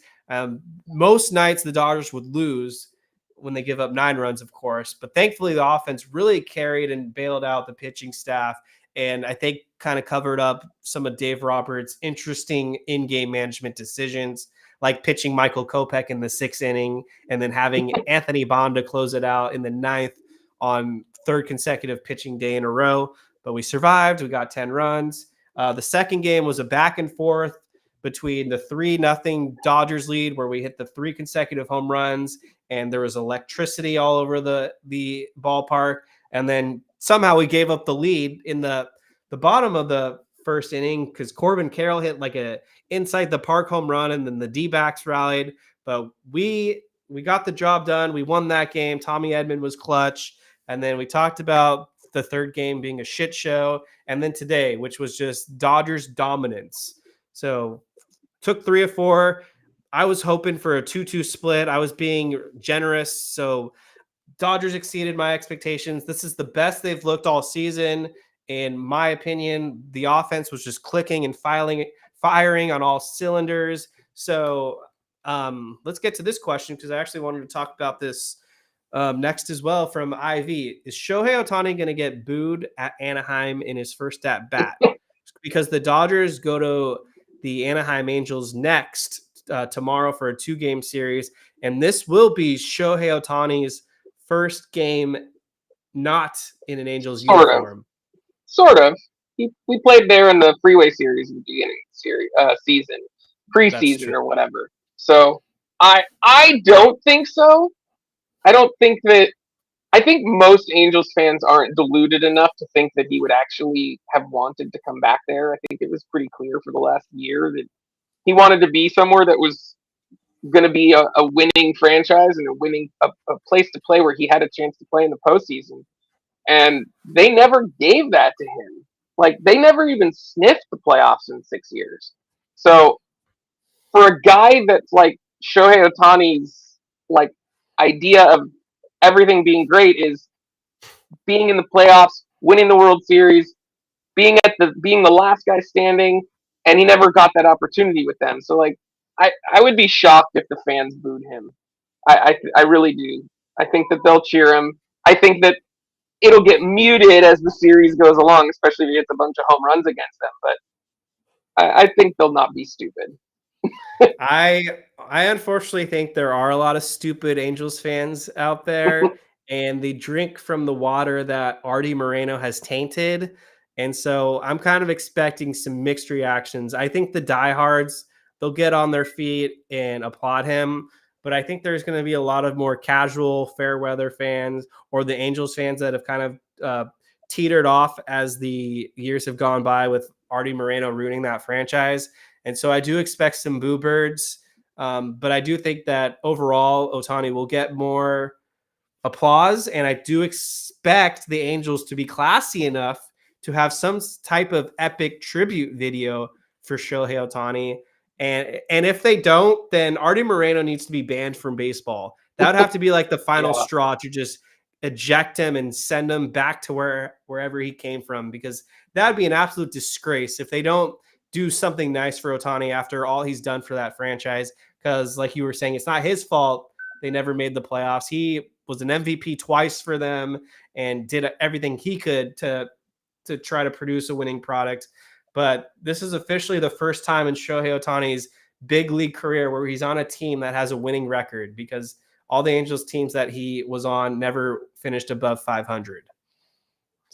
Most nights the Dodgers would lose when they give up 9 runs, of course, but thankfully the offense really carried and bailed out the pitching staff, and I think kind of covered up some of Dave Roberts' interesting in-game management decisions, like pitching Michael Kopech in the 6th inning and then having Anthony Bonda close it out in the 9th on 3rd consecutive pitching day in a row. But we survived. We got 10 runs. The second game was a back and forth between the 3-0 Dodgers lead, where we hit the 3 consecutive home runs, and there was electricity all over the ballpark. And then somehow we gave up the lead in the bottom of the 1st inning because Corbin Carroll hit like a inside the park home run, and then the D-backs rallied. But we got the job done. We won that game. Tommy Edman was clutch. And then we talked about the 3rd game being a shit show. And then today, which was just Dodgers dominance. So took 3 of 4. I was hoping for a 2-2 split. I was being generous. So Dodgers exceeded my expectations. This is the best they've looked all season. In my opinion, the offense was just clicking and firing firing on all cylinders. So let's get to this question because I actually wanted to talk about this next as well from IV. Is Shohei Ohtani going to get booed at Anaheim in his first at bat? Because the Dodgers go to the Anaheim Angels next tomorrow for a 2-game series. And this will be Shohei Ohtani's first game not in an Angels uniform. Sort of. We played there in the Freeway Series in the beginning of the season, preseason or whatever. So I don't think so. I don't think that. I think most Angels fans aren't deluded enough to think that he would actually have wanted to come back there. I think it was pretty clear for the last year that he wanted to be somewhere that was going to be a winning franchise and a place to play where he had a chance to play in the postseason. And they never gave that to him. Like, they never even sniffed the playoffs in 6 years. So for a guy that's like Shohei Ohtani's like idea of everything being great is being in the playoffs, winning the World Series, being the last guy standing, and he never got that opportunity with them. So like I would be shocked if the fans booed him. I really do. I think that they'll cheer him. I think that it'll get muted as the series goes along, especially if he hits a bunch of home runs against them. But I think they'll not be stupid. I unfortunately think there are a lot of stupid Angels fans out there, and they drink from the water that Artie Moreno has tainted. And so I'm kind of expecting some mixed reactions. I think the diehards, they'll get on their feet and applaud him. But I think there's going to be a lot of more casual, fair weather fans or the Angels fans that have kind of teetered off as the years have gone by with Artie Moreno ruining that franchise. And so I do expect some boo birds. But I do think that overall, Ohtani will get more applause. And I do expect the Angels to be classy enough to have some type of epic tribute video for Shohei Ohtani. And if they don't, then Artie Moreno needs to be banned from baseball. That would have to be like the final straw to just eject him and send him back to wherever he came from, because that would be an absolute disgrace if they don't do something nice for Ohtani after all he's done for that franchise. Because like you were saying, it's not his fault they never made the playoffs. He was an MVP twice for them and did everything he could to try to produce a winning product. But this is officially the first time in Shohei Ohtani's big league career where he's on a team that has a winning record, because all the Angels teams that he was on never finished above 500.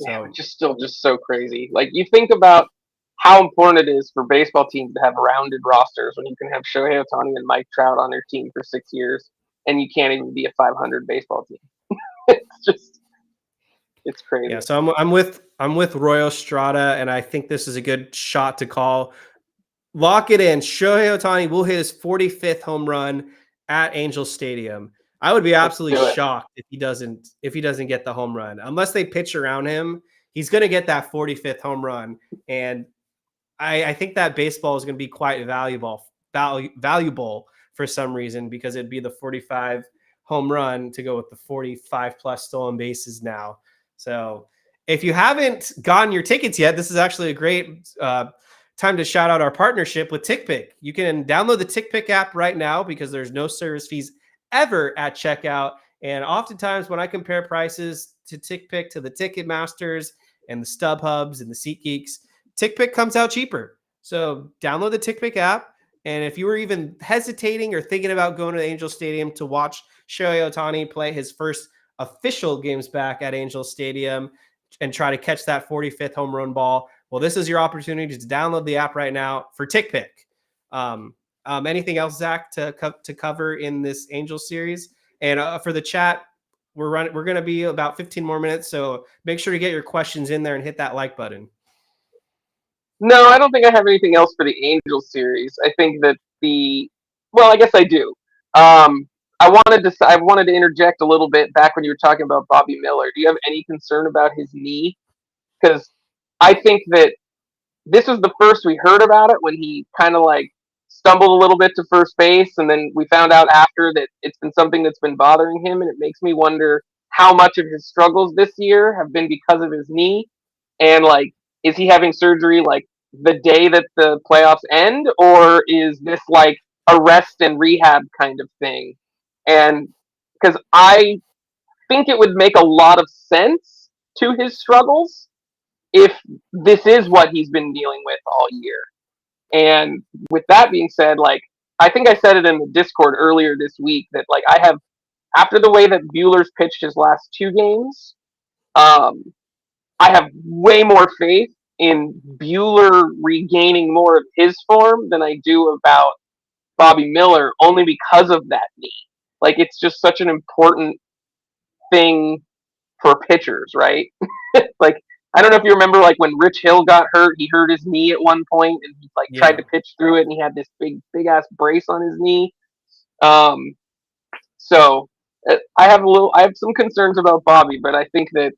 So yeah, just still just so crazy. Like, you think about how important it is for baseball teams to have rounded rosters when you can have Shohei Ohtani and Mike Trout on their team for 6 years and you can't even be a 500 baseball team. It's crazy. Yeah, so I'm with Royal Strata, and I think this is a good shot to call. Lock it in. Shohei Ohtani will hit his 45th home run at Angel Stadium. I would be absolutely shocked if he doesn't get the home run. Unless they pitch around him, he's going to get that 45th home run. And I think that baseball is going to be quite valuable for some reason, because it'd be the 45 home run to go with the 45 plus stolen bases now. So if you haven't gotten your tickets yet, this is actually a great time to shout out our partnership with TickPick. You can download the TickPick app right now because there's no service fees ever at checkout. And oftentimes when I compare prices to TickPick to the Ticketmasters and the StubHubs and the SeatGeeks, TickPick comes out cheaper. So download the TickPick app. And if you were even hesitating or thinking about going to the Angel Stadium to watch Shohei Ohtani play his first official games back at Angel Stadium and try to catch that 45th home run ball, well, this is your opportunity to download the app right now for TickPick. Anything else, Zach, to cover in this Angel series? And for the chat, we're going to be about 15 more minutes, so make sure to get your questions in there and hit that like button. No, I don't think I have anything else for the Angel series. I think that I guess I do. I wanted to interject a little bit back when you were talking about Bobby Miller. Do you have any concern about his knee? Because I think that this was the first we heard about it when he kind of like stumbled a little bit to first base, and then we found out after that it's been something that's been bothering him, and it makes me wonder how much of his struggles this year have been because of his knee, and like, is he having surgery like the day that the playoffs end, or is this like a rest and rehab kind of thing? And because I think it would make a lot of sense to his struggles if this is what he's been dealing with all year. And with that being said, like, I think I said it in the Discord earlier this week that, like, I have, after the way that Bueller's pitched his last 2 games, um, I have way more faith in Bueller regaining more of his form than I do about Bobby Miller, only because of that knee. Like, it's just such an important thing for pitchers, right? Like, I don't know if you remember, like, when Rich Hill got hurt, he hurt his knee at one point, and he like tried to pitch through it, and he had this big ass brace on his knee. So I have some concerns about Bobby, but I think that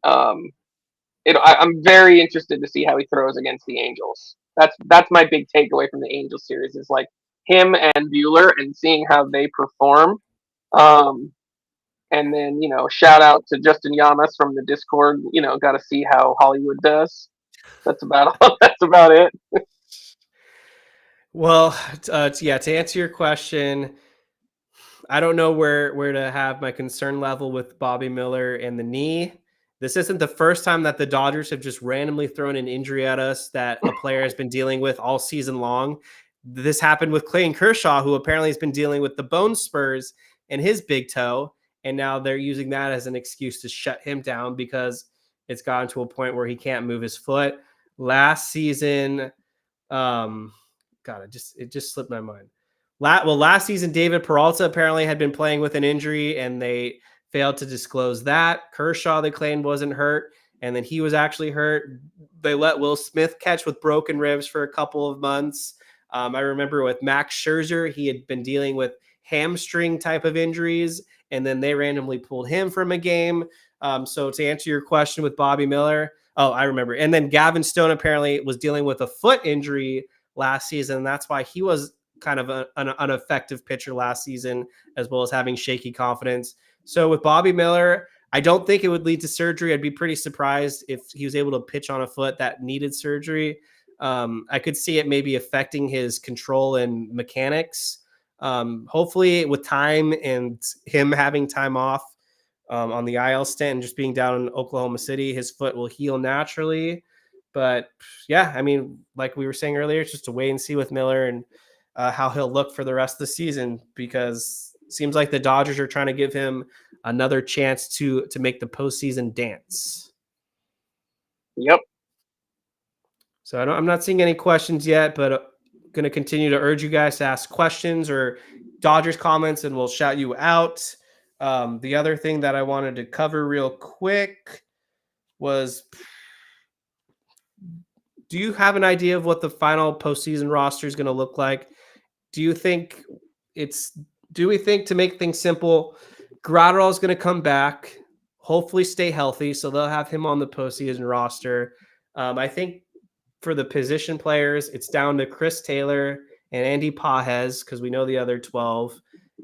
I'm very interested to see how he throws against the Angels. That's my big takeaway from the Angels series is like him and Bueller and seeing how they perform. And then, shout out to Justin Yamas from the Discord. Got to see how Hollywood does. That's about all. That's about it. Well, to answer your question, I don't know where to have my concern level with Bobby Miller and the knee. This isn't the first time that the Dodgers have just randomly thrown an injury at us that a player has been dealing with all season long. This happened with Clayton Kershaw, who apparently has been dealing with the bone spurs in his big toe. And now they're using that as an excuse to shut him down because it's gotten to a point where he can't move his foot. Last season, it just slipped my mind. Last season, David Peralta apparently had been playing with an injury, and they failed to disclose that. Kershaw, they claimed, wasn't hurt, and then he was actually hurt. They let Will Smith catch with broken ribs for a couple of months. I remember with Max Scherzer, he had been dealing with hamstring type of injuries, and then they randomly pulled him from a game. So to answer your question with Bobby Miller, I remember. And then Gavin Stone apparently was dealing with a foot injury last season, and that's why he was kind of an ineffective pitcher last season, as well as having shaky confidence. So with Bobby Miller, I don't think it would lead to surgery. I'd be pretty surprised if he was able to pitch on a foot that needed surgery. I could see it maybe affecting his control and mechanics. Hopefully with time and him having time off on the IL stint and just being down in Oklahoma City, his foot will heal naturally. But yeah, I mean, like we were saying earlier, it's just a wait and see with Miller and how he'll look for the rest of the season, because it seems like the Dodgers are trying to give him another chance to make the postseason dance. Yep. So I'm not seeing any questions yet, but going to continue to urge you guys to ask questions or Dodgers comments, and we'll shout you out. The other thing that I wanted to cover real quick was, do you have an idea of what the final postseason roster is going to look like? Do we think, to make things simple, Graterol is going to come back, hopefully stay healthy, so they'll have him on the postseason roster. I think for the position players, it's down to Chris Taylor and Andy Pages, because we know the other 12.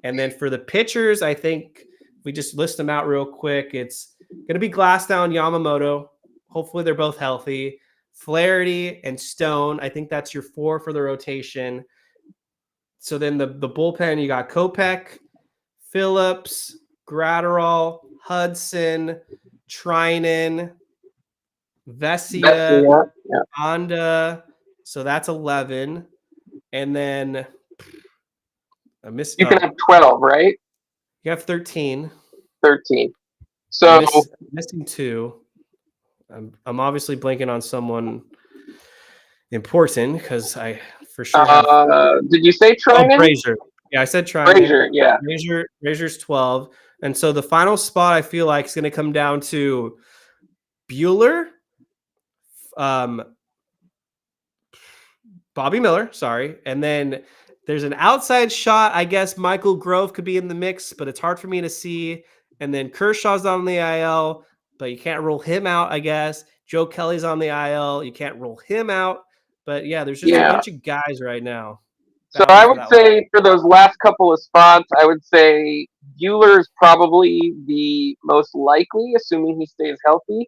And then for the pitchers, I think we just list them out real quick. It's going to be Glasnow and Yamamoto. Hopefully they're both healthy. Flaherty and Stone, I think that's your 4 for the rotation. So then the bullpen, you got Kopech, Phillips, Graterol, Hudson, Trinan, Vesia, Honda. So that's 11. And then I missed. You can have 12, right? You have 13. 13. So missing 2. I'm obviously blanking on someone important because I for sure. Did you say Trinan? Frazier. Yeah, I said Trinan. Frazier, yeah. Frazier's 12. And so the final spot I feel like is going to come down to Bueller, Bobby Miller, sorry. And then there's an outside shot. I guess Michael Grove could be in the mix, but it's hard for me to see. And then Kershaw's on the IL, but you can't rule him out, I guess. Joe Kelly's on the IL. You can't rule him out. But yeah, there's just a bunch of guys right now. So I would say for those last couple of spots, I would say Bueller is probably the most likely, assuming he stays healthy.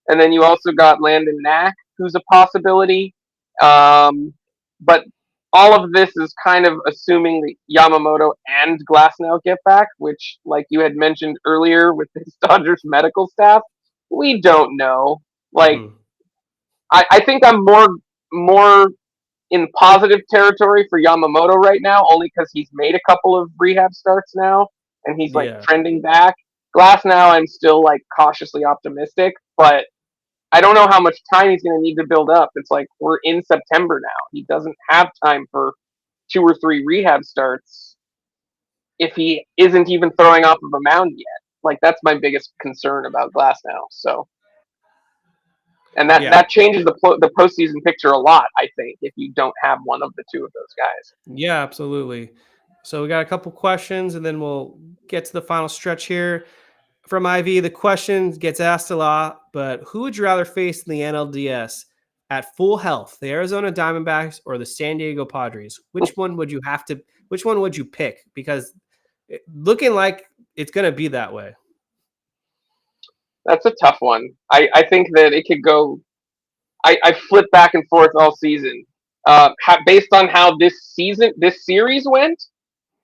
And then you also got Landon Knack, who's a possibility. But all of this is kind of assuming that Yamamoto and Glasnow get back, which, like you had mentioned earlier with the Dodgers medical staff, we don't know. Like, Mhm. I think I'm more in positive territory for Yamamoto right now, only because he's made a couple of rehab starts now, and he's like Yeah. trending back. Glasnow, I'm still like cautiously optimistic, but I don't know how much time he's going to need to build up. It's like we're in September now. He doesn't have time for 2 or 3 rehab starts if he isn't even throwing off of a mound yet. Like that's my biggest concern about Glass now. So, and Yeah. that changes the postseason picture a lot. I think if you don't have one of the two of those guys. Yeah, absolutely. So we got a couple questions and then we'll get to the final stretch here. From IV, the question gets asked a lot, but who would you rather face in the NLDS at full health, the Arizona Diamondbacks or the San Diego Padres? Which one would you pick? Because looking like it's going to be that way. That's a tough one. I think that it could go. I flip back and forth all season. Based on how this series went,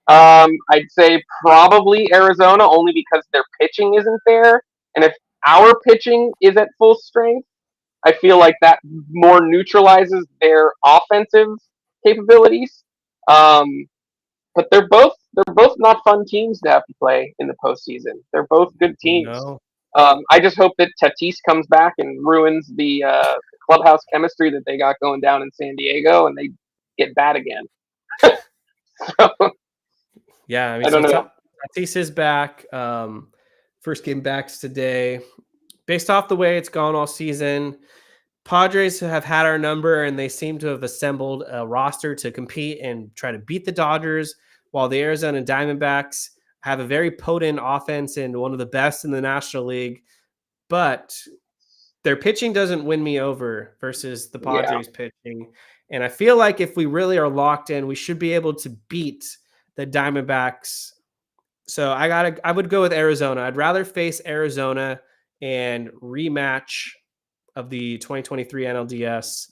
I'd say probably Arizona, only because their pitching isn't there. And if our pitching is at full strength, I feel like that more neutralizes their offensive capabilities. Um, but they're both not fun teams to have to play in the postseason. They're both good teams. No. I just hope that Tatis comes back and ruins the clubhouse chemistry that they got going down in San Diego, and they get bad again. So, Yeah, I mean, I so don't know. Tatis is back. First game back's today. Based off the way it's gone all season, Padres have had our number and they seem to have assembled a roster to compete and try to beat the Dodgers, while the Arizona Diamondbacks have a very potent offense and one of the best in the National League. But their pitching doesn't win me over versus the Yeah, Padres pitching. And I feel like if we really are locked in, we should be able to beat the Diamondbacks. So I would go with Arizona. I'd rather face Arizona and rematch of the 2023 NLDS.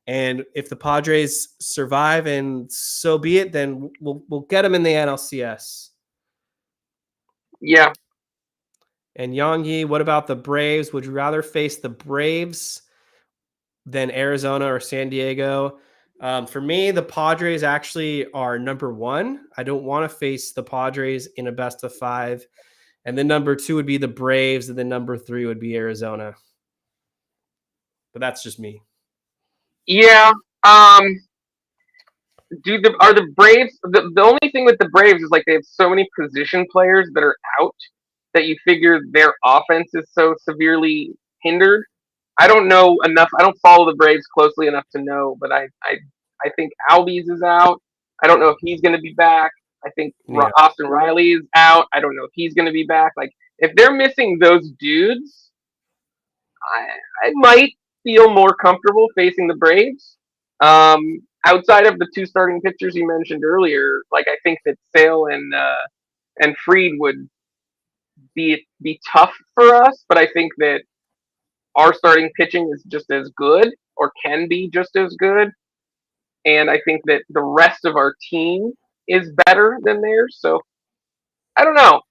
And if the Padres survive and so be it, then we'll get them in the NLCS. yeah, And Yongyi, what about the Braves? Would you rather face the Braves than Arizona or San Diego? For me, the Padres actually are number one. I don't want to face the Padres in a best of 5. And then number 2 would be the Braves, and then number 3 would be Arizona. But that's just me. yeah. Are the Braves the only thing with the Braves is like they have so many position players that are out that you figure their offense is so severely hindered. I don't know enough. I don't follow the Braves closely enough to know, but I think Albies is out. I don't know if he's going to be back. I think Yeah. Austin Riley is out. I don't know if he's going to be back. Like if they're missing those dudes, I might feel more comfortable facing the Braves. Outside of the 2 starting pitchers you mentioned earlier, like I think that Sale and Freed would be tough for us, but I think that our starting pitching is just as good or can be just as good, and I think that the rest of our team is better than theirs. So I don't know.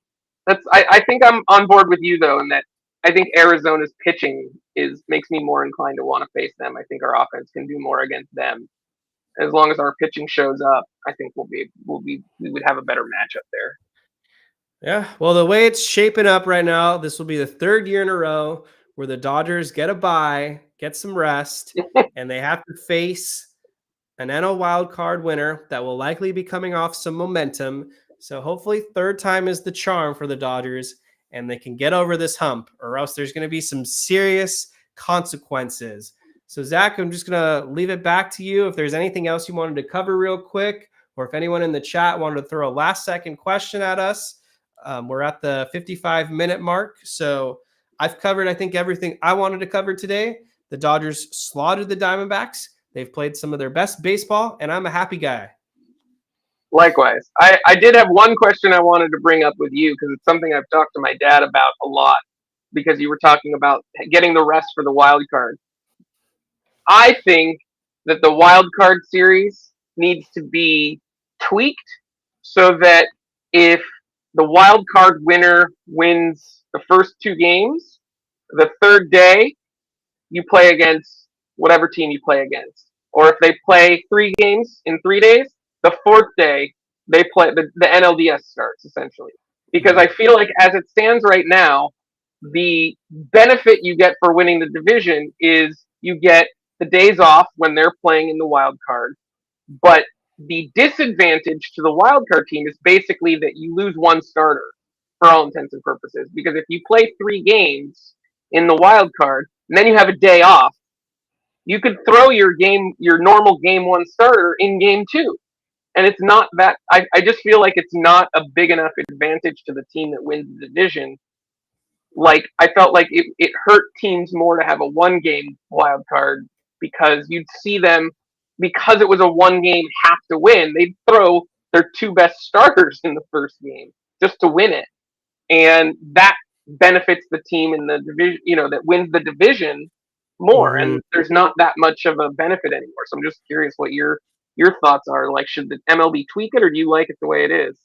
I think I'm on board with you though, in that I think Arizona's pitching is makes me more inclined to want to face them. I think our offense can do more against them. As long as our pitching shows up, I think we would have a better matchup there. Yeah. Well, the way it's shaping up right now, this will be the 3rd year in a row where the Dodgers get a bye, get some rest, and they have to face an NL wild card winner that will likely be coming off some momentum. So hopefully 3rd time is the charm for the Dodgers and they can get over this hump, or else there's going to be some serious consequences. So Zach, I'm just going to leave it back to you. If there's anything else you wanted to cover real quick, or if anyone in the chat wanted to throw a last second question at us, we're at the 55-minute mark. So I've covered, I think, everything I wanted to cover today. The Dodgers slaughtered the Diamondbacks. They've played some of their best baseball, and I'm a happy guy. Likewise. I did have one question I wanted to bring up with you because it's something I've talked to my dad about a lot because you were talking about getting the rest for the wild card. I think that the wild card series needs to be tweaked so that if the wild card winner wins the first 2 games, the third day you play against whatever team you play against. Or if they play 3 games in 3 days, the fourth day they play the NLDS starts essentially. Because I feel like as it stands right now, the benefit you get for winning the division is you get the days off when they're playing in the wild card. But the disadvantage to the wild card team is basically that you lose one starter for all intents and purposes. Because if you play 3 games in the wild card and then you have a day off, you could throw your normal game 1 starter in game 2. And it's not that I just feel like it's not a big enough advantage to the team that wins the division. Like I felt like it hurt teams more to have a 1-game wild card because you'd see them, because it was a 1-game have to win, they'd throw their 2 best starters in the first game just to win it. And that benefits the team in the division, that wins the division more. And there's not that much of a benefit anymore. So I'm just curious what your thoughts are. Like, should the MLB tweak it, or do you like it the way it is?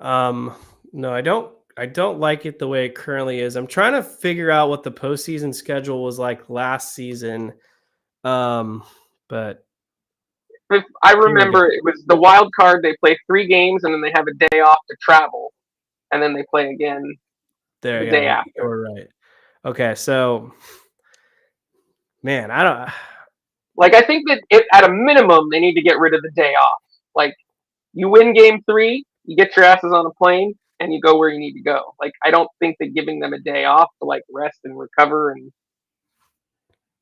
No, I don't. I don't like it the way it currently is. I'm trying to figure out what the postseason schedule was like last season. But If I remember, it was the wild card. They play 3 games and then they have a day off to travel, and then they play again the day after. You're right. Okay, so man, I don't. Like, I think that at a minimum they need to get rid of the day off. Like, you win game 3, you get your asses on a plane, and you go where you need to go. Like, I don't think that giving them a day off to like rest and recover and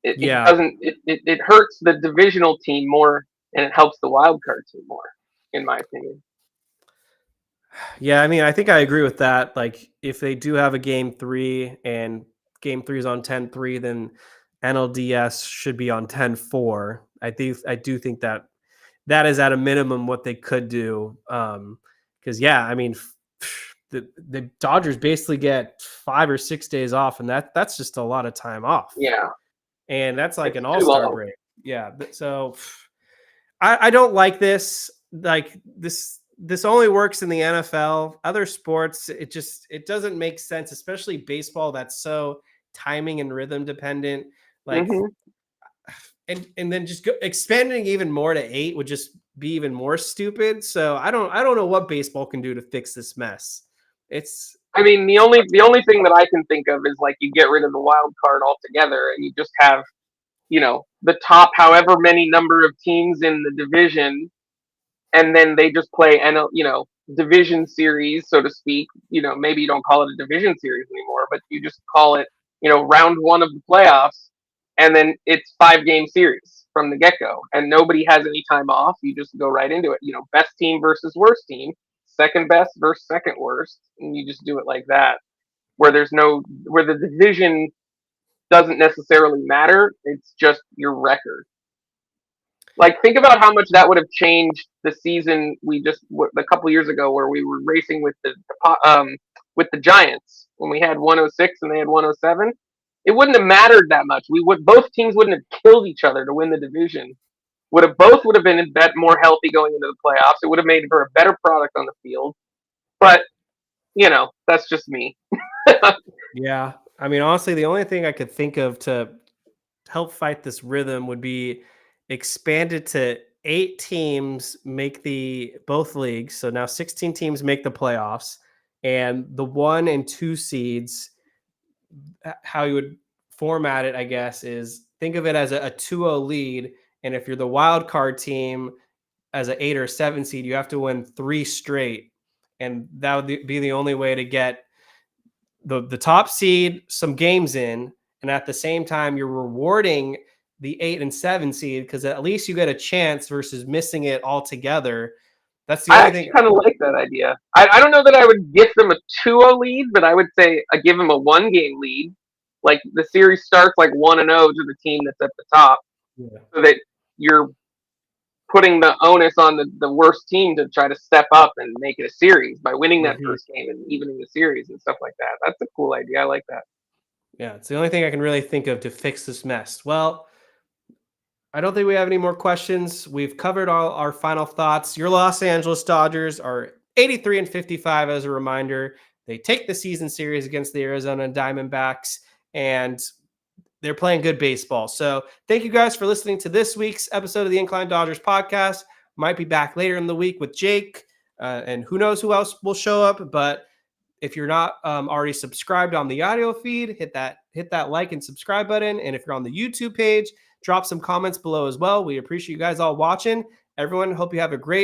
it doesn't. It hurts the divisional team more, and it helps the wild card team more, in my opinion. Yeah, I mean, I think I agree with that. Like, if they do have a game 3 and game 3 is on 10-3, then NLDS should be on 10-4. I do think that is at a minimum what they could do. Because I mean, the Dodgers basically get 5 or 6 days off, and that's just a lot of time off. Yeah, and that's like an all-star break. Yeah, so I don't like this. Like this only works in the NFL. Other sports, it doesn't make sense, especially baseball that's so timing and rhythm dependent. Like, and then just expanding even more to 8 would just be even more stupid. So I don't know what baseball can do to fix this mess. I mean, the only thing that I can think of is like you get rid of the wild card altogether and you just have, the top however many number of teams in the division, and then they just play division series, so to speak. Maybe you don't call it a division series anymore, but you just call it, round 1 of the playoffs, and then it's 5-game series from the get-go, and nobody has any time off. You just go right into it. Best team versus worst team, second best versus second worst, and you just do it like that, where the division doesn't necessarily matter. It's just your record. Like, think about how much that would have changed the season a couple years ago, where we were racing with the Giants when we had 106 and they had 107. It wouldn't have mattered that much. Both teams wouldn't have killed each other to win the division. Both would have been more healthy going into the playoffs. It would have made for a better product on the field. But that's just me. Yeah, I mean, honestly, the only thing I could think of to help fight this rhythm would be expanded to 8 teams make both leagues. So now 16 teams make the playoffs, and the 1 and 2 seeds, how you would format it, I guess, is think of it as a 2-0 lead. And if you're the wild card team as an 8 or 7 seed, you have to win 3 straight. And that would be the only way to get the top seed some games in. And at the same time, you're rewarding the 8 and 7 seed, because at least you get a chance versus missing it altogether. That's the only thing. I kind of like that idea. I don't know that I would give them a 2-0 lead, but I would say I give them a 1-game lead. Like, the series starts like 1-0 to the team that's at the top, so that you're putting the onus on the worst team to try to step up and make it a series by winning that first game and evening the series and stuff like that. That's a cool idea. I like that. Yeah, it's the only thing I can really think of to fix this mess. Well, I don't think we have any more questions. We've covered all our final thoughts. Your Los Angeles Dodgers are 83-55 as a reminder. They take the season series against the Arizona Diamondbacks, and they're playing good baseball. So thank you guys for listening to this week's episode of the Incline Dodgers podcast. Might be back later in the week with Jake, and who knows who else will show up. But if you're not already subscribed on the audio feed, hit that like and subscribe button. And if you're on the YouTube page, drop some comments below as well. We appreciate you guys all watching. Everyone, hope you have a great